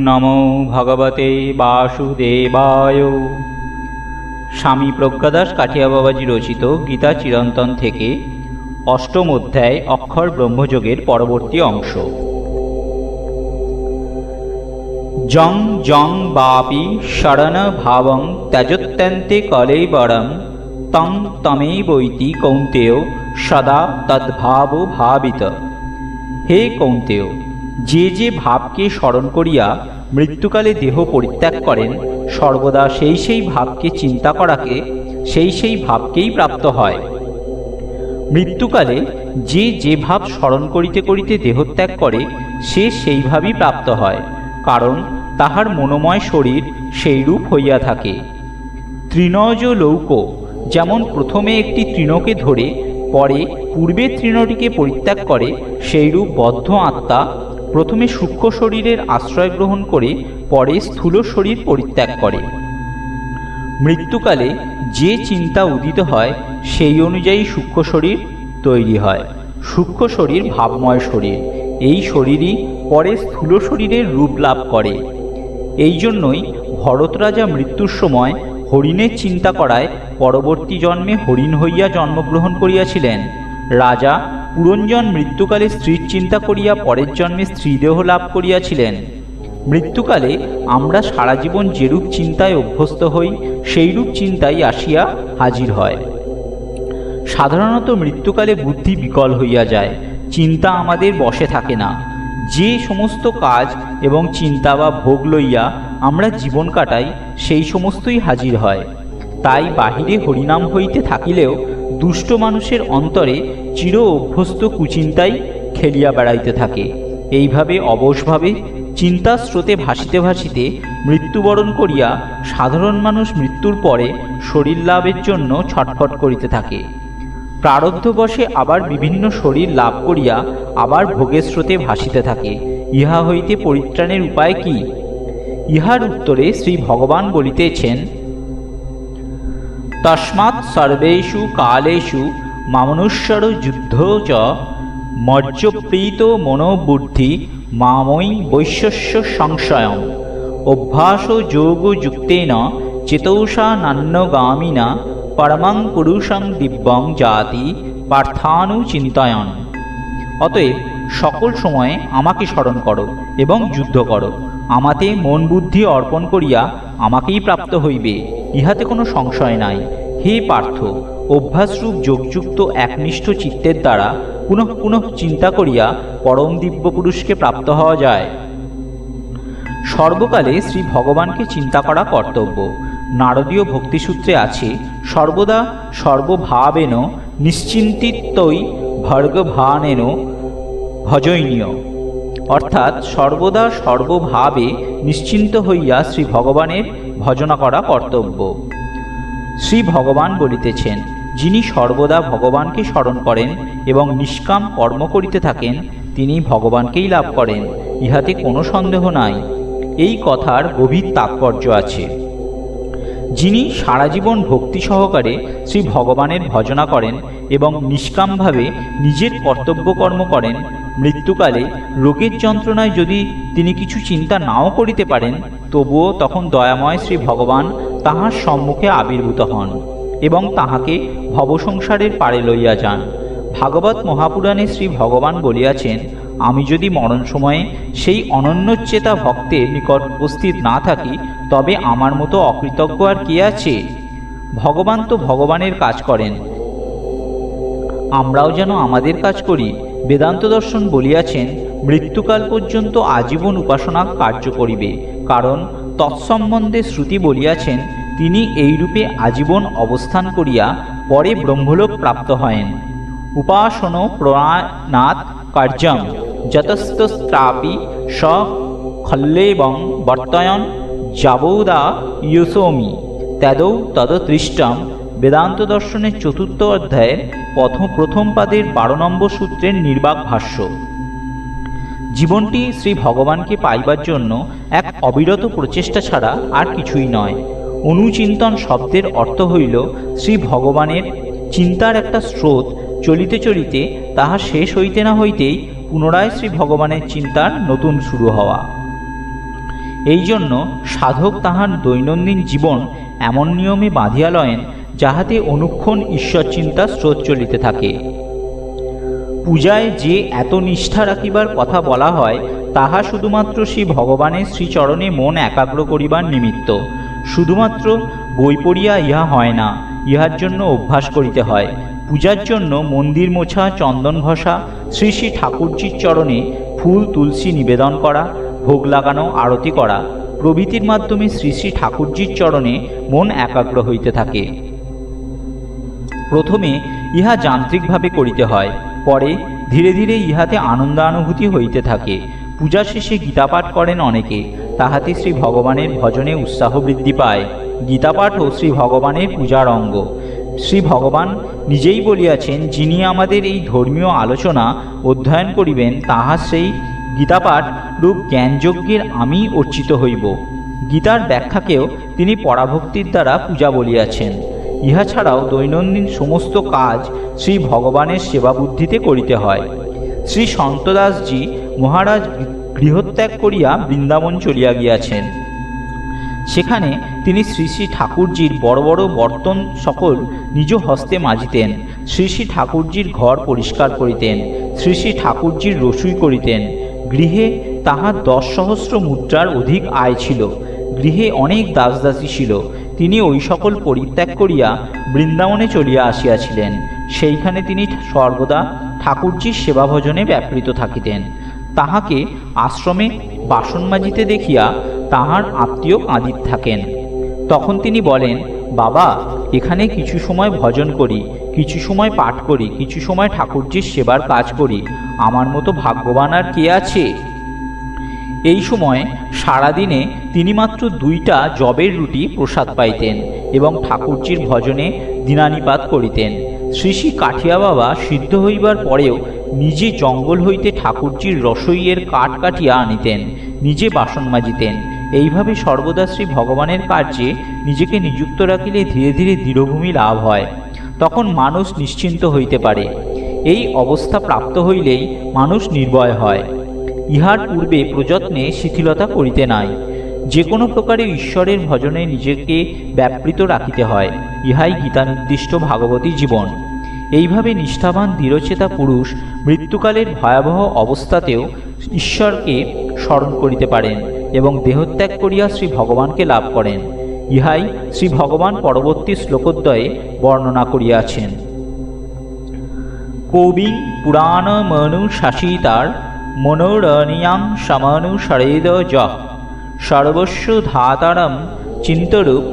নমো ভগবতে বাসুদেবায়। স্বামী প্রজ্ঞাদাস কাঠিয়া বাবাজি রচিত গীতা চিরন্তন থেকে অষ্টম অধ্যায় অক্ষর ব্রহ্মযোগের পরবর্তী অংশ। জং জং বাপি শরণ ভাবং ত্যজত্যন্তে কলেবরম তং তমেবৈতি কৌন্তেয় সদা তদ্ভাব ভাবিত। হে কৌন্তেয়, যে যে ভাবকে স্মরণ করিয়া মৃত্যুকালে দেহ পরিত্যাগ করেন, সর্বদা সেই সেই ভাবকে চিন্তা করাকে সেই সেই ভাবকেই প্রাপ্ত হয়। মৃত্যুকালে যে যে ভাব স্মরণ করিতে করিতে দেহত্যাগ করে, সে সেই ভাবই প্রাপ্ত হয়, কারণ তাহার মনোময় শরীর সেইরূপ হইয়া থাকে। তৃণজ লৌক যেমন প্রথমে একটি তৃণকে ধরে পরে পূর্বে তৃণটিকে পরিত্যাগ করে, সেইরূপ বদ্ধ আত্মা প্রথমে সূক্ষ্ম শরীরের আশ্রয় গ্রহণ করে পরে স্থূল শরীর পরিত্যাগ করে। মৃত্যুকালে যে চিন্তা উদিত হয় সেই অনুযায়ী সূক্ষ্ম শরীর তৈরি হয়। সূক্ষ্ম শরীর ভাবময় শরীর, এই শরীরই পরে স্থূল শরীরের রূপ লাভ করে। এই জন্যই ভরত রাজা মৃত্যুর সময় হরিণের চিন্তা করায় পরবর্তী জন্মে হরিণ হইয়া জন্মগ্রহণ করিয়াছিলেন। রাজা পুরঞ্জন মৃত্যুকালে স্ত্রীর চিন্তা করিয়া পরের জন্মে স্ত্রীদেহ লাভ করিয়াছিলেন। মৃত্যুকালে আমরা সারা জীবন যেরূপ চিন্তায় অভ্যস্ত হই, সেইরূপ চিন্তাই আসিয়া হাজির হয়। সাধারণত মৃত্যুকালে বুদ্ধি বিকল হইয়া যায়, চিন্তা আমাদের বশে থাকে না। যে সমস্ত কাজ এবং চিন্তা বা ভোগ লইয়া আমরা জীবন কাটাই, সেই সমস্তই হাজির হয়। তাই বাহিরে হরিনাম হইতে থাকিলেও দুষ্ট মানুষের অন্তরে চির অভ্যস্ত কুচিন্তাই খেলিয়া বেড়াইতে থাকে। এইভাবে অবশভাবে চিন্তা স্রোতে ভাসিতে ভাসিতে মৃত্যুবরণ করিয়া সাধারণ মানুষ মৃত্যুর পরে শরীর লাভের জন্য ছটফট করিতে থাকে। প্রারব্ধবশে আবার বিভিন্ন শরীর লাভ করিয়া আবার ভোগের স্রোতে ভাসিতে থাকে। ইহা হইতে পরিত্রাণের উপায় কি? ইহার উত্তরে শ্রী ভগবান বলিতেছেন, তস্মাৎ সর্বেষু কালেষু মামনুষ্যর যুদ্ধ চ মর্যপ্রীত মনোবুদ্ধি মাময়ী বৈশ্যস্য সংশয়ম অভ্যাস যোগযুক্তেন চেতসা নান্যগামিনা পরমং পুরুষং দিব্যং জাতি পার্থানুচিন্তয়ন। অতএব সকল সময়ে আমাকে স্মরণ করো এবং যুদ্ধ করো। আমাতে মন বুদ্ধি অর্পণ করিয়া আমাকেই প্রাপ্ত হইবে, ইহাতে কোনো সংশয় নাই। হে পার্থ, অভ্যাসরূপ যোগযুক্ত একনিষ্ঠ চিত্তের দ্বারা পুনঃ পুনঃ চিন্তা করিয়া পরম দিব্য পুরুষকে প্রাপ্ত হওয়া যায়। সর্বকালে শ্রী ভগবানকে চিন্তা করা কর্তব্য। নারদীয় ভক্তিসূত্রে আছে, সর্বদা সর্বভাবেন নিশ্চিন্তিত্বই ভর্গভানেন ভজনীয়। অর্থাৎ সর্বদা সর্বভাবে নিশ্চিন্ত হইয়া শ্রী ভগবানের ভজনা করা কর্তব্য। শ্রী ভগবান বলিতেছেন, যিনি সর্বদা ভগবানকে স্মরণ করেন এবং নিষ্কাম কর্ম করিতে থাকেন, তিনি ভগবানকেই লাভ করেন, ইহাতে কোনো সন্দেহ নাই। এই কথার গভীর তাৎপর্য আছে। যিনি সারা জীবন ভক্তি সহকারে শ্রী ভগবানের ভজনা করেন এবং নিষ্কামভাবে নিজের কর্তব্য কর্ম করেন, মৃত্যুকালে রোগের যন্ত্রণায় যদি তিনি কিছু চিন্তা নাও করিতে পারেন, তবুও তখন দয়াময় শ্রী ভগবান তাহার সম্মুখে আবির্ভূত হন এবং তাহাকে ভবসংসারের পারে লইয়া যান। ভাগবত মহাপুরাণে শ্রী ভগবান বলিয়াছেন, আমি যদি মরণ সময়ে সেই অনন্যচেতা ভক্তের নিকট উপস্থিত না থাকি, তবে আমার মতো অকৃতজ্ঞ আর কে আছে? ভগবান তো ভগবানের কাজ করেন, আমরাও যেন আমাদের কাজ করি। বেদান্ত দর্শন বলিয়াছেন, মৃত্যুকাল পর্যন্ত আজীবন উপাসনা কার্য করিবে, কারণ তৎসম্বন্ধে শ্রুতি বলিয়াছেন, তিনি এইরূপে আজীবন অবস্থান করিয়া পরে ব্রহ্মলোক প্রাপ্ত হয়েন। উপাসন প্রণানাৎ কার্যম যতস্তস্ত্রাপি স খল্লেবং বর্তয়ন যাবৌদা ইয়সোমি তদৌ তদতৃষ্টম। বেদান্ত দর্শনের চতুর্থ অধ্যায়ের প্রথম পাদের 12 নম্বর সূত্রের নির্বাক ভাষ্য। জীবনটি শ্রী ভগবানকে পাইবার জন্য এক অবিরত প্রচেষ্টা ছাড়া আর কিছুই নয়। অনুচিন্তন শব্দের অর্থ হইল শ্রী ভগবানের চিন্তার একটা স্রোত চলিতে চলিতে তাহা শেষ হইতে না হইতেই পুনরায় শ্রী ভগবানের চিন্তার নতুন শুরু হওয়া। এই জন্য সাধক তাহার দৈনন্দিন জীবন এমন নিয়মে বাঁধিয়া লয়েন যাহাতে অনুক্ষণ ঈশ্বর চিন্তা স্রোত চলিতে থাকে। পূজায় যে এত নিষ্ঠা রাখিবার কথা বলা হয় তাহা শুধুমাত্র শ্রী ভগবানের শ্রীচরণে মন একাগ্র করিবার নিমিত্ত। শুধুমাত্র বই পড়িয়া ইহা হয় না, ইহার জন্য অভ্যাস করিতে হয়। পূজার জন্য মন্দির মোছা, চন্দন ঘষা, শ্রী শ্রী ঠাকুরজির চরণে ফুল তুলসী নিবেদন করা, ভোগ লাগানো, আরতি করা প্রভৃতির মাধ্যমে শ্রী শ্রী ঠাকুরজির চরণে মন একাগ্র হইতে থাকে। প্রথমে ইহা যান্ত্রিকভাবে করিতে হয়, পরে ধীরে ধীরে ইহাতে আনন্দানুভূতি হইতে থাকে। পূজা শেষে গীতাপাঠ করেন অনেকে, তাহাতে শ্রী ভগবানের ভজনে উৎসাহ বৃদ্ধি পায়। গীতাপাঠও শ্রী ভগবানের পূজার অঙ্গ। শ্রী ভগবান নিজেই বলিয়াছেন, যিনি আমাদের এই ধর্মীয় আলোচনা অধ্যয়ন করিবেন তাহা সেই গীতাপাঠ রূপ জ্ঞানযজ্ঞের আমি অর্চিত হইব। গীতার ব্যাখ্যাকেও তিনি পরাভক্তির দ্বারা পূজা বলিয়াছেন। ইহা ছাড়াও দৈনন্দিন সমস্ত কাজ শ্রী ভগবানের সেবা বুদ্ধিতে করিতে হয়। শ্রী সন্তদাসজি মহারাজ গৃহত্যাগ করিয়া বৃন্দাবন চলিয়া গিয়াছেন। সেখানে তিনি শ্রী শ্রী ঠাকুরজির বড় বড় বর্তন সকল নিজ হস্তে মাজিতেন, শ্রী শ্রী ঠাকুরজির ঘর পরিষ্কার করিতেন, শ্রী শ্রী ঠাকুরজির রসুই করিতেন। গৃহে তাহার 10 সহস্র মুদ্রার অধিক আয় ছিল। গৃহে অনেক দাসদাসী ছিল। তিনি ওই সকল পরিত্যাগ করিয়া বৃন্দাবনে চলিয়া আসিয়াছিলেন। সেইখানে তিনি সর্বদা ঠাকুরজির সেবা ভজনে ব্যাপৃত থাকিতেন। তাহাকে আশ্রমে বাসন মাজিতে দেখিয়া তাহার আত্মীয় কাঁদিতে থাকেন। তখন তিনি বলেন, বাবা, এখানে কিছু সময় ভজন করি, কিছু সময় পাঠ করি, কিছু সময় ঠাকুরজির সেবার কাজ করি, আমার মতো ভাগ্যবান আর কে আছে? এই সময় সারাদিনে তিনি মাত্র 2টা জবের রুটি প্রসাদ পাইতেন এবং ঠাকুরজির ভজনে দিনানিপাত করিতেন। শ্রী শ্রী কাঠিয়া বাবা সিদ্ধ হইবার পরেও নিজে জঙ্গল হইতে ঠাকুরজির রসইয়ের কাঠ কাটিয়া আনিতেন, নিজে বাসন মাজিতেন। এইভাবে সর্বদা শ্রী ভগবানের কার্যে নিজেকে নিযুক্ত রাখিলে ধীরে ধীরে দৃঢ়ভূমি লাভ হয়। তখন মানুষ নিশ্চিন্ত হইতে পারে। এই অবস্থা প্রাপ্ত হইলেই মানুষ নির্ভয় হয়। ইহার পূর্বে প্রযত্নে শিথিলতা করিতে নাই। যে কোনো প্রকারে ঈশ্বরের ভজনে নিজেকে ব্যাপৃত রাখিতে হয়। ইহাই গীতা নির্দিষ্ট ভাগবতী জীবন। এইভাবে নিষ্ঠাবান দৃঢ়চেতা পুরুষ মৃত্যুকালের ভয়াবহ অবস্থাতেও ঈশ্বরকে স্মরণ করিতে পারেন এবং দেহত্যাগ করিয়া শ্রী ভগবানকে লাভ করেন। ইহাই শ্রী ভগবান পরবর্তী শ্লোকোদ্বয়ে বর্ণনা করিয়াছেন। কবিং পুরাণমনুশাসিতার মনোরণীয়াং সমনুসরেদ যঃ সর্বস্ব ধাতারম চিন্তরূপ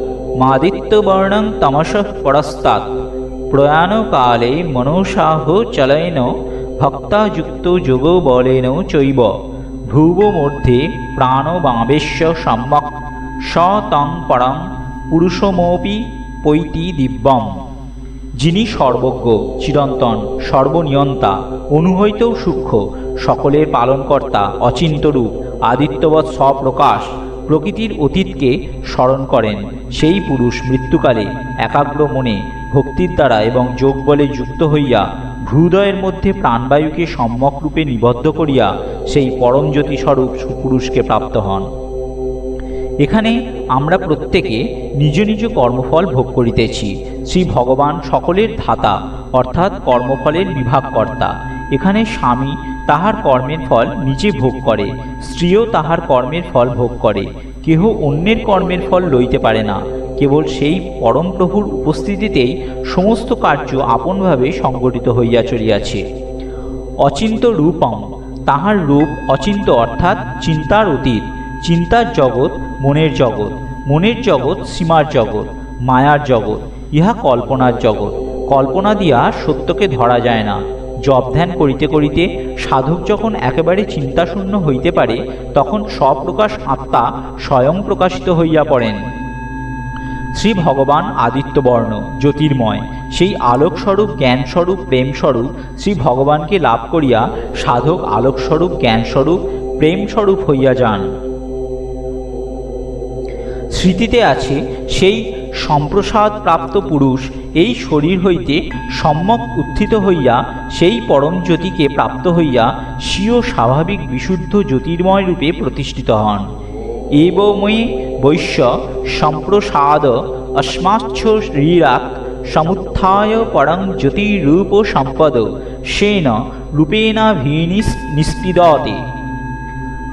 মাদিত্যবর্ণং তমসঃ পরস্তাৎ প্রয়াণকালে মনসাহ চলেন ভক্তাযুক্ত যোগো বলেন চৈব ভ্রুবমধ্যে প্রাণবাবেশ্য সম্যক স তং পরং পুরুষমপি পৈতি দিব্যম। যিনি সর্বজ্ঞ, চিরন্তন, সর্বনিয়ন্তা, অনুহৈতেও সূক্ষ্ম, সকলের পালনকর্তা, অচিন্তরূপ, আদিত্যবৎ স্বপ্রকাশ, প্রকৃতির অতীতকে স্মরণ করেন, সেই পুরুষ মৃত্যুকালে একাগ্র মনে ভক্তির দ্বারা এবং যোগ বলে যুক্ত হইয়া হৃদয়ের মধ্যে প্রাণবায়ুকে সম্যক রূপে নিবদ্ধ করিয়া সেই পরম জ্যোতিস্বরূপ সুপুরুষকে প্রাপ্ত হন। এখানে আমরা প্রত্যেকে নিজ নিজ কর্মফল ভোগ করিতেছি। শ্রী ভগবান সকলের ধাতা, অর্থাৎ কর্মফলের বিভাগকর্তা। এখানে স্বামী তাহার কর্মের ফল নিজে ভোগ করে, স্ত্রীও তাহার কর্মের ফল ভোগ করে। কেহ অন্যের কর্মের ফল লইতে পারে না। কেবল সেই পরম প্রভুর উপস্থিতিতেই সমস্ত কার্য আপনভাবে সংগঠিত হইয়া চলিয়াছে। অচিন্ত রূপং, তাহার রূপ অচিন্ত, অর্থাৎ চিন্তার অতীত। চিন্তার জগৎ মনের জগৎ, মনের জগৎ সীমার জগৎ, মায়ার জগৎ, ইহা কল্পনার জগৎ। কল্পনা দিয়া সত্যকে ধরা যায় না। জপ ধ্যান করিতে করিতে সাধক যখন একেবারে চিন্তাশূন্য হইতে পারে, তখন স্বপ্রকাশ আত্মা স্বয়ং প্রকাশিত হইয়া পড়েন। শ্রী ভগবান আদিত্যবর্ণ, জ্যোতির্ময়, সেই আলোকস্বরূপ, জ্ঞানস্বরূপ, প্রেমস্বরূপ শ্রী ভগবানকে লাভ করিয়া সাধক আলোকস্বরূপ, জ্ঞানস্বরূপ, প্রেমস্বরূপ হইয়া যান। স্মৃতিতে আছে, সেই সম্প্রসাদ প্রাপ্ত পুরুষ এই শরীর হইতে সম্যক উত্থিত হইয়া সেই পরম জ্যোতিকে প্রাপ্ত হইয়া স্বীয় স্বাভাবিক বিশুদ্ধ জ্যোতির্ময় রূপে প্রতিষ্ঠিত হন। एवमयि वैश्य सम्प्रसाद अस्माच्छ श्रीराक् समुत्थाय परं ज्योतिरूप सम्पद शेन रूपेणाभिनिष्पिदते।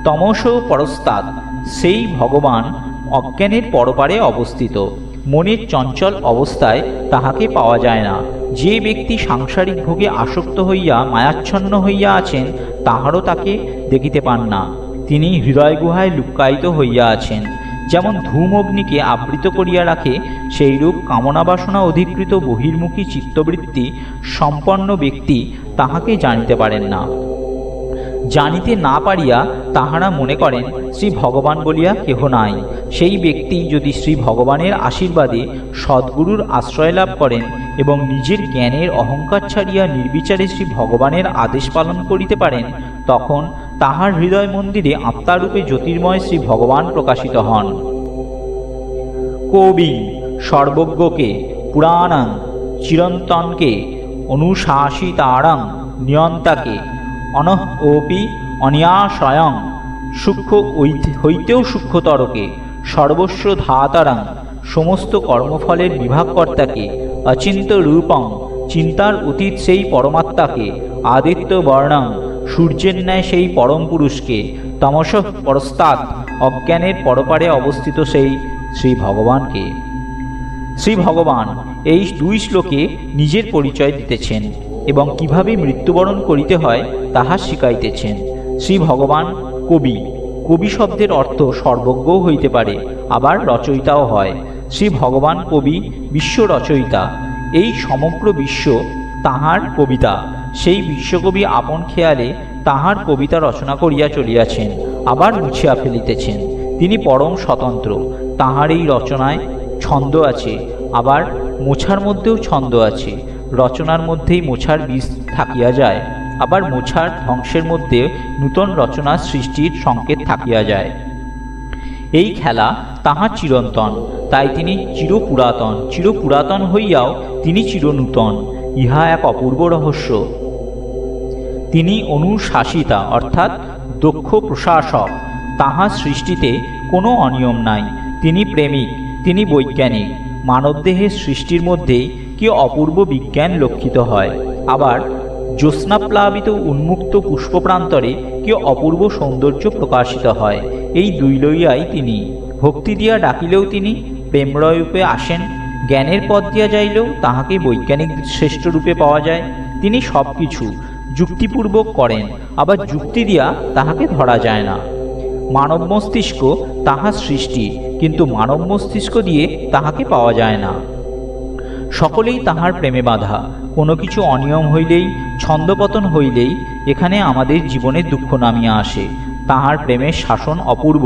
तमस परस्तात् সেই ভগবান অজ্ঞানের পরপারে অবস্থিত। মনের চঞ্চল অবস্থায় তাহাকে পাওয়া যায় না। যে ব্যক্তি সাংসারিক ভোগে আসক্ত হইয়া মায়াচ্ছন্ন হইয়া আছেন তাহারও তাকে দেখিতে পান না। তিনি হৃদয় গুহায় লুক্কায়িত হইয়া আছেন। যেমন ধূম অগ্নিকে আবৃত করিয়া রাখে, সেইরূপ কামনা বাসনা অধিকৃত বহির্মুখী চিত্তবৃত্তি সম্পন্ন ব্যক্তি তাহাকে জানিতে পারেন না। জানিতে না পারিয়া তাহারা মনে করেন শ্রী ভগবান বলিয়া কেহ নাই। সেই ব্যক্তি যদি শ্রী ভগবানের আশীর্বাদে সদ্গুরুর আশ্রয় লাভ করেন এবং নিজের জ্ঞানের অহংকার ছাড়িয়া নির্বিচারে শ্রী ভগবানের আদেশ পালন করিতে পারেন, তখন তাহার হৃদয় মন্দিরে আত্মারূপে জ্যোতির্ময় শ্রী ভগবান প্রকাশিত হন। কবি সর্বজ্ঞকে পুরাণাং চিরন্তনকে অনুশাসিতারাং নিয়ন্তাকে অনহপি অনিয়াশয়ং সূক্ষ্ম হইতেও সূক্ষ্মতরকে সর্বস্ব ধাতারাং সমস্ত কর্মফলের বিভাগকর্তাকে অচিন্ত রূপং চিন্তার অতীত সেই পরমাত্মাকে আদিত্য বর্ণং সূর্যের ন্যায় সেই পরম পুরুষকে তমস পরস্তাৎ অজ্ঞানের পরপারে অবস্থিত সেই শ্রী ভগবানকে। শ্রী ভগবান এই দুই শ্লোকে নিজের পরিচয় দিতেছেন এবং কিভাবে মৃত্যুবরণ করিতে হয় তাহা শিখাইতেছেন। শ্রী ভগবান কবি। কবি শব্দের অর্থ সর্বজ্ঞও হইতে পারে, আবার রচয়িতাও হয়। শ্রী ভগবান কবি, বিশ্ব রচয়িতা। এই সমগ্র বিশ্ব তাহার কবিতা। সেই বিশ্বকবি আপন খেয়ালে তাহার কবিতা রচনা করিয়া চলিয়াছেন, আবার মুছিয়া ফেলিতেছেন। তিনি পরম স্বতন্ত্র। তাহার এই রচনায় ছন্দ আছে, আবার মোছার মধ্যেও ছন্দ আছে। রচনার মধ্যেই মোছার বীজ থাকিয়া যায়, আবার মোছার ধ্বংসের মধ্যে নূতন রচনা সৃষ্টির সংকেত থাকিয়া যায়। এই খেলা তাহার চিরন্তন, তাই তিনি চিরপুরাতন। চিরপুরাতন হইয়াও তিনি চিরনূতন। ইহা এক অপূর্ব রহস্য। তিনি অনুশাসিতা অর্থাৎ দক্ষ প্রশাসক। তাহার সৃষ্টিতে কোনো অনিয়ম নাই। তিনি প্রেমিক, তিনি বৈজ্ঞানিক। মানবদেহের সৃষ্টির মধ্যেই কি অপূর্ব বিজ্ঞান লক্ষিত হয়, আবার জ্যোৎস্নাপ্লাবিত উন্মুক্ত পুষ্পপ্রান্তরে কি অপূর্ব সৌন্দর্য প্রকাশিত হয়। এই দুই লইয়াই তিনি। ভক্তি দিয়া ডাকিলেও তিনি প্রেমরূপে আসেন, জ্ঞানের পথ দিয়া যাইলেও তাহাকে বৈজ্ঞানিক শ্রেষ্ঠ রূপে পাওয়া যায়। তিনি সব কিছু যুক্তিপূর্বক করেন, আবার যুক্তি দিয়া তাহাকে ধরা যায় না। মানব মস্তিষ্ক তাহার সৃষ্টি, কিন্তু মানব মস্তিষ্ক দিয়ে তাহাকে পাওয়া যায় না। সকলেই তাহার প্রেমে বাঁধা। কোনো কিছু অনিয়ম হইলেই, ছন্দপতন হইলেই এখানে আমাদের জীবনে দুঃখ নামিয়া আসে। তাহার প্রেমের শাসন অপূর্ব।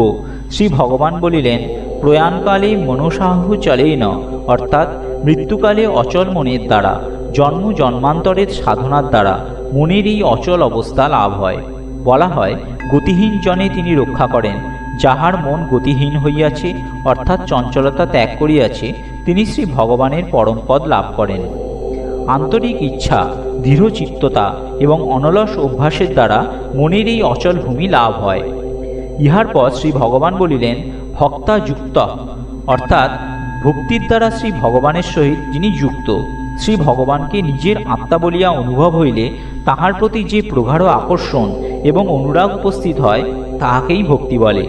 শ্রী ভগবান বলিলেন, প্রয়াণকালে মনসাহু চলেই ন, অর্থাৎ মৃত্যুকালে অচল মনের দ্বারা, জন্ম জন্মান্তরের সাধনার দ্বারা মনের এই অচল অবস্থা লাভ হয়। বলা হয়, গতিহীন জনে তিনি রক্ষা করেন। যাহার মন গতিহীন হইয়াছে, অর্থাৎ চঞ্চলতা ত্যাগ করিয়াছে, তিনি শ্রী ভগবানের পরমপদ লাভ করেন। আন্তরিক ইচ্ছা, দৃঢ়চিত্ততা এবং অনলস অভ্যাসের দ্বারা মনের এই অচল ভূমি লাভ হয়। ইহার পর শ্রী ভগবান বলিলেন, ভক্তা যুক্ত, অর্থাৎ ভক্তির দ্বারা শ্রী ভগবানের সহিত যিনি যুক্ত। শ্রী ভগবানকে নিজের আত্মা বলিয়া অনুভব হইলে তাহার প্রতি যে প্রগাঢ় আকর্ষণ এবং অনুরাগ উপস্থিত হয়, তাহাকেই ভক্তি বলে।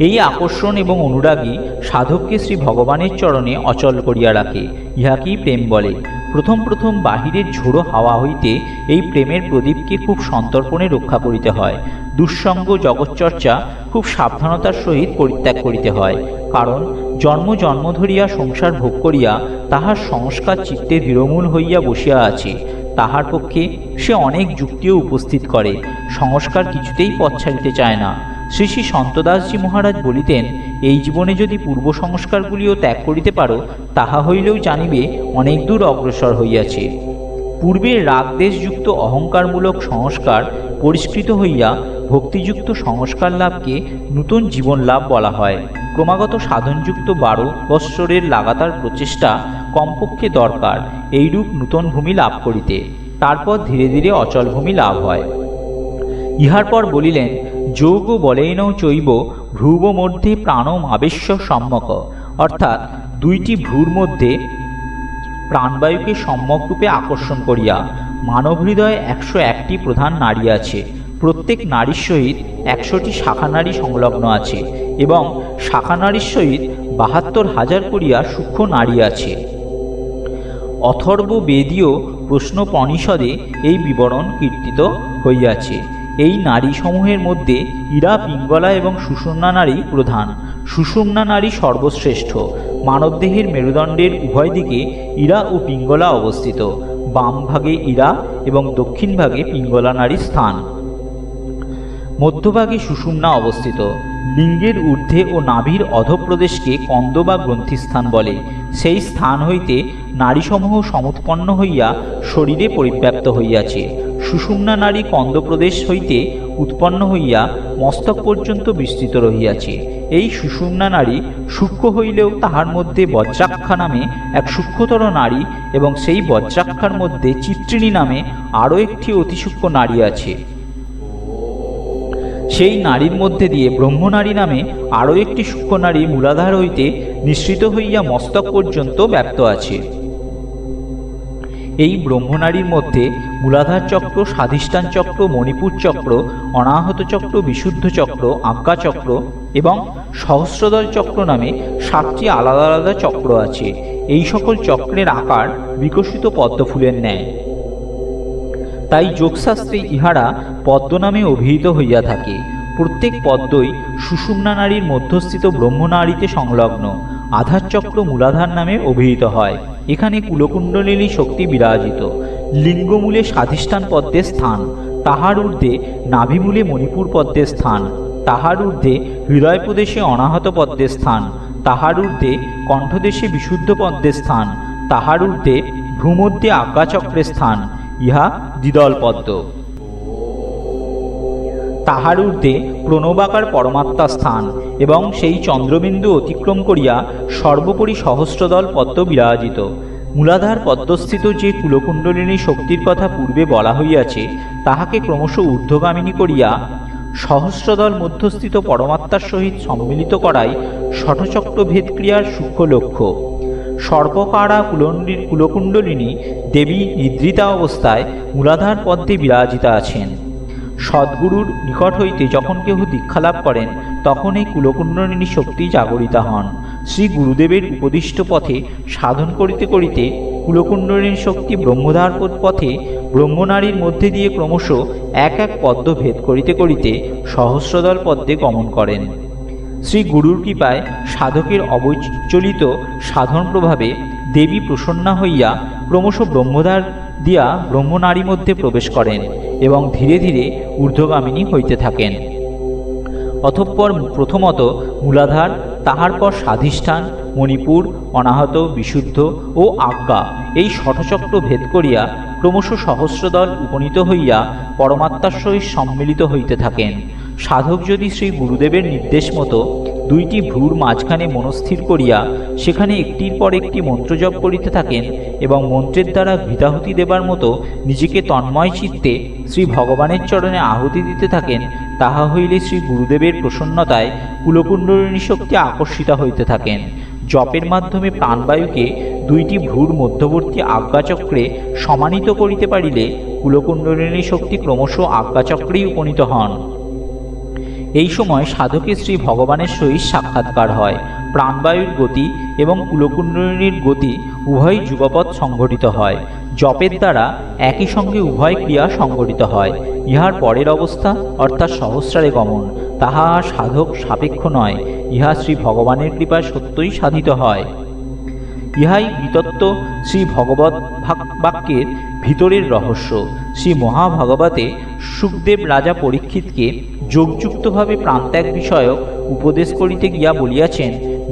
এই আকর্ষণ এবং অনুরাগী সাধককে শ্রী ভগবানের চরণে অচল করিয়া রাখে। ইহাকেই প্রেম বলে। প্রথম প্রথম বাহিরের ঝোড়ো হাওয়া হইতে এই প্রেমের প্রদীপকে খুব সন্তর্পণে রক্ষা করিতে হয়। দুঃসঙ্গ জগৎচর্চা খুব সাবধানতার সহিত পরিত্যাগ করিতে হয়, কারণ জন্ম জন্ম ধরিয়া সংসার ভোগ করিয়া তাহার সংস্কার চিত্তে দৃঢ়মূল হইয়া বসিয়া আছে। তাহার পক্ষে সে অনেক যুক্তিও উপস্থিত করে, সংস্কার কিছুতেই পথ ছাড়িতে চায় না। শ্রী শ্রী সন্তদাসজি মহারাজ বলিতেন, এই জীবনে যদি পূর্ব সংস্কারগুলিও ত্যাগ করিতে পারো, তাহা হইলেও জানিবে অনেক দূর অগ্রসর হইয়াছে। পূর্বের রাগদেশযুক্ত অহংকারমূলক সংস্কার পরিষ্কৃত হইয়া ভক্তিযুক্ত সংস্কার লাভকে নূতন জীবন লাভ বলা হয়। ক্রমাগত সাধনযুক্ত 12 বৎসরের লাগাতার প্রচেষ্টা কমপক্ষে দরকার এইরূপ নূতন ভূমি লাভ করিতে। তারপর ধীরে ধীরে অচল ভূমি লাভ হয়। ইহার পর বলিলেন, যোগ বলেন চৈব ভ্রুব মধ্যে প্রাণম আবেশ্য সম্যক, অর্থাৎ দুইটি ভ্রুর মধ্যে প্রাণবায়ুকে সম্যকরূপে আকর্ষণ করিয়া মানব হৃদয়ে 101টি প্রধান নাড়ী আছে। প্রত্যেক নারীর সহিত 100টি শাখা নাড়ী সংলগ্ন আছে এবং শাখা নারীর সহিত 72,000 করিয়া সূক্ষ্ম নাড়ী আছে। অথর্ববেদীয় প্রশ্নোপনিষদে এই বিবরণ কীর্তিত হইয়াছে। এই নারীসমূহের মধ্যে ইরা, পিঙ্গলা এবং সুষুম্না নারী প্রধান। সুষুম্না নারী সর্বশ্রেষ্ঠ। মানবদেহের মেরুদণ্ডের উভয় দিকে ইরা ও পিঙ্গলা অবস্থিত। বাম ভাগে ইরা এবং দক্ষিণ ভাগে পিঙ্গলা নারীর স্থান। মধ্যভাগে সুষুম্না অবস্থিত। লিঙ্গের ঊর্ধ্বে ও নাভির অধঃপ্রদেশকে কন্দ বা গ্রন্থিস্থান বলে। সেই স্থান হইতে নারীসমূহ সমুৎপন্ন হইয়া শরীরে পরিব্যাপ্ত হইয়াছে। সুষুম্না নারী কন্দপ্রদেশ হইতে উৎপন্ন হইয়া মস্তক পর্যন্ত বিস্তৃত রহিয়াছে। এই সুষুম্না নারী সূক্ষ্ম হইলেও তাহার মধ্যে বজ্রাক্ষা নামে এক সূক্ষ্মতর নারী এবং সেই বজ্রাক্ষার মধ্যে চিত্রিণী নামে আরও একটি অতি সূক্ষ্ম নারী আছে। সেই নারীর মধ্যে দিয়ে ব্রহ্মনারী নামে আরও একটি সূক্ষ্ম নারী মূলাধার হইতে নিঃসৃত হইয়া মস্তক পর্যন্ত ব্যাপ্ত আছে। এই ব্রহ্মনারীর মধ্যে মূলাধার চক্র, স্বাধিষ্ঠান চক্র, মণিপুর চক্র, অনাহত চক্র, বিশুদ্ধ চক্র, আজ্ঞা চক্র এবং সহস্রদল চক্র নামে 7টি আলাদা আলাদা চক্র আছে। এই সকল চক্রের আকার বিকশিত পদ্মফুলের ন্যায়। তাই যোগশাস্ত্রে ইহারা পদ্ম নামে অভিহিত হইয়া থাকে। প্রত্যেক পদ্মই সুষুম্না নারীর মধ্যস্থিত ব্রহ্মনারীতে সংলগ্ন। আধার চক্র মূলাধার নামে অভিহিত হয়। এখানে কুলকুণ্ডলিনী শক্তি বিরাজিত। লিঙ্গমূলে স্বাধিষ্ঠান পদ্মের স্থান, তাহার ঊর্ধ্বে নাভিমূলে মণিপুর পদ্মের স্থান, তাহার ঊর্ধ্বে হৃদয় প্রদেশে অনাহত পদ্মের স্থান, তাহার ঊর্ধ্বে কণ্ঠদেশে বিশুদ্ধ পদ্মের স্থান, তাহার ঊর্ধ্বে ভ্রূমধ্যে আজ্ঞাচক্রের স্থান, ইহা দ্বিদল পদ্ম। তাহার ঊর্ধ্বে প্রণবাকার পরমাত্মা স্থান এবং সেই চন্দ্রবিন্দু অতিক্রম করিয়া সর্বোপরি সহস্রদল পদ্ম বিরাজিত। মূলাধার পদ্মস্থিত যে কুলকুণ্ডলিনী শক্তির কথা পূর্বে বলা হইয়াছে, তাহাকে ক্রমশ ঊর্ধ্বগামিনী করিয়া সহস্রদল মধ্যস্থিত পরমাত্মার সহিত সম্মিলিত করাই ষটচক্র ভেদক্রিয়ার সূক্ষ্ম লক্ষ্য। সর্বকারা কুলকুণ্ডলিনী দেবী নিদ্রিতা অবস্থায় মূলাধার পদ্মে বিরাজিতা আছেন। সদ্গুরুর নিকট হইতে যখন কেহ দীক্ষালাভ করেন, তখন এই কুলকুণ্ডলিনী শক্তি জাগরিতা হন। শ্রী গুরুদেবের উপদিষ্ট পথে সাধন করিতে করিতে কুলকুণ্ডলিনী শক্তি ব্রহ্মধার পথে ব্রহ্মনারীর মধ্যে দিয়ে ক্রমশ এক এক পদ্ম ভেদ করিতে করিতে সহস্রদল পদ্মে গমন করেন। শ্রী গুরুর কৃপায় সাধকের অবচলিত সাধন প্রভাবে দেবী প্রসন্না হইয়া ক্রমশ ব্রহ্মদ্বার দিয়া ব্রহ্মনারী মধ্যে প্রবেশ করেন এবং ধীরে ধীরে ঊর্ধ্বগামিনী হইতে থাকেন। অতঃপর প্রথমত মূলাধার, তাহার পর স্বাধিষ্ঠান, মণিপুর, অনাহত, বিশুদ্ধ ও আজ্ঞা এই ষটচক্র ভেদ করিয়া ক্রমশ সহস্রদল উপনীত হইয়া পরমাত্মার সহিত সম্মিলিত হইতে থাকেন। সাধক যদি শ্রী গুরুদেবের নির্দেশ মতো দুইটি ভ্রুর মাঝখানে মনস্থির করিয়া সেখানে একটির পর একটি মন্ত্রজপ করিতে থাকেন এবং মন্ত্রের দ্বারা ঘৃতাহুতি দেবার মতো নিজেকে তন্ময় চিত্তে শ্রী ভগবানের চরণে আহুতি দিতে থাকেন, তাহা হইলে শ্রী গুরুদেবের প্রসন্নতায় কুলকুণ্ডলিনী শক্তি আকর্ষিত হইতে থাকেন। জপের মাধ্যমে প্রাণবায়ুকে দুইটি ভ্রুর মধ্যবর্তী আজ্ঞাচক্রে সমানিত করিতে পারিলে কুলকুণ্ডলিনী শক্তি ক্রমশ আজ্ঞাচক্রেই উপনীত হন। এই সময় সাধকের শ্রী ভগবানের সহিত সাক্ষাৎকার হয়। প্রাণবায়ুর গতি এবং কুলকুণ্ডলিনীর গতি উভয় যুগপৎ সংঘটিত হয়। জপের দ্বারা একই সঙ্গে উভয় ক্রিয়া সংঘটিত হয়। ইহার পরের অবস্থা অর্থাৎ সহস্রারে গমন, তাহা সাধক সাপেক্ষ নয়, ইহা শ্রী ভগবানের কৃপায় সত্যই সাধিত হয়। ইহাই বিতত্ত্ব শ্রী ভগবৎ বাক্যের ভিতরের রহস্য। শ্রী মহাভাগবতে সুখদেব রাজা পরীক্ষিতকে যোগযুক্তভাবে প্রাণত্যাগ বিষয়ক উপদেশ করিতে গিয়া বলিয়াছেন,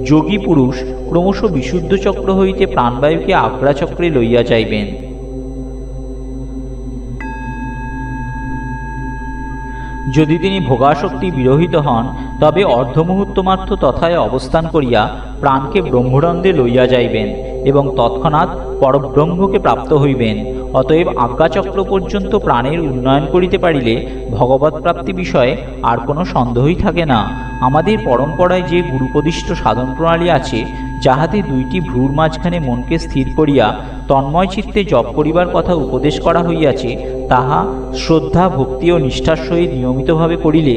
যোগী পুরুষ ক্রমশ বিশুদ্ধ চক্র হইতে প্রাণবায়ুকে আগ্রাচক্রে লইয়া যাইবেন। যদি তিনি ভোগাসক্তি বিরহিত হন, তবে অর্ধমুহূর্ত মাত্র তথায় অবস্থান করিয়া প্রাণকে ব্রহ্মরন্ধ্রে লইয়া যাইবেন। এবং তৎক্ষণাৎ পরব্রহ্মকে প্রাপ্ত হইবেন। অতএব আজ্ঞাচক্র পর্যন্ত প্রাণের উন্নয়ন করিতে পারিলে ভগবৎ প্রাপ্তি বিষয়ে আর কোনো সন্দেহই থাকে না। আমাদের পরম্পরায় যে গুরুপদিষ্ট সাধন প্রণালী আছে, যাহাতে দুইটি ভ্রূর মাঝখানে মনকে স্থির করিয়া তন্ময় চিত্তে জপ করিবার কথা উপদেশ করা হইয়াছে, তাহা শ্রদ্ধা, ভক্তি ও নিষ্ঠার সহিত নিয়মিতভাবে করিলে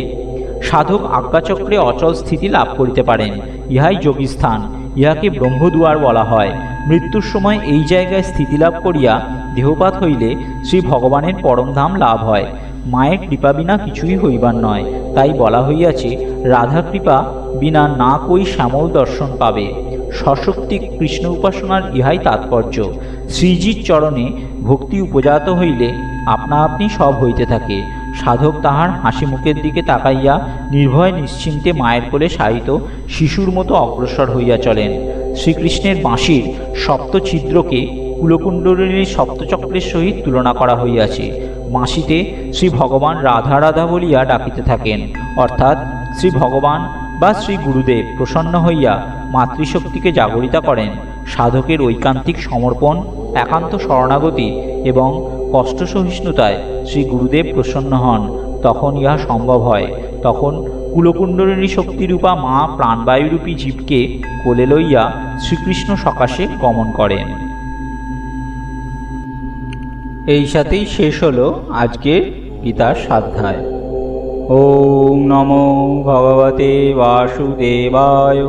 সাধক আজ্ঞাচক্রে অচল স্থিতি লাভ করিতে পারেন। ইহাই যোগীস্থান, ইহাকে ব্রহ্মদুয়ার বলা হয়। মৃত্যুর সময় এই জায়গায় স্থিতি লাভ করিয়া দেহপাত হইলে শ্রী ভগবানের পরমধাম লাভ হয়। মায়ের কৃপা বিনা কিছুই হইবার নয়। তাই বলা হইয়াছে, রাধা কৃপা বিনা না কই শ্যামল দর্শন পাবে। সশক্তি কৃষ্ণ উপাসনার ইহাই তাৎপর্য। শ্রীজির চরণে ভক্তি উপজাত হইলে আপনা আপনি সব হইতে থাকে। সাধক তাহার হাসি মুখের দিকে তাকাইয়া নির্ভয় নিশ্চিন্তে মায়ের কোলে শায়িত শিশুর মতো অগ্রসর হইয়া চলেন। শ্রীকৃষ্ণের বাঁশির সপ্ত ছিদ্রকে কুলকুণ্ডলিনীর সপ্তচক্রের সহিত তুলনা করা হইয়াছে। বাঁশিতে শ্রী ভগবান রাধা রাধা বলিয়া ডাকিতে থাকেন, অর্থাৎ শ্রী ভগবান বা শ্রী গুরুদেব প্রসন্ন হইয়া মাতৃশক্তিকে জাগরিতা করেন। সাধকের ঐকান্তিক সমর্পণ, একান্ত শরণাগতি এবং কষ্ট সহিষ্ণুতায় শ্রী গুরুদেব প্রসন্ন হন। তখন ইহা সম্ভব হয়। তখন কুলকুণ্ডলিনী শক্তিরূপা মা প্রাণবায়ুরূপী জীবকে কোলে লইয়া শ্রীকৃষ্ণ সকাশে গমন করেন। এই সাথেই শেষ হলো আজকের গীতার স্বাধ্যায়। ওম নমো ভগবতে বাসুদেবায়।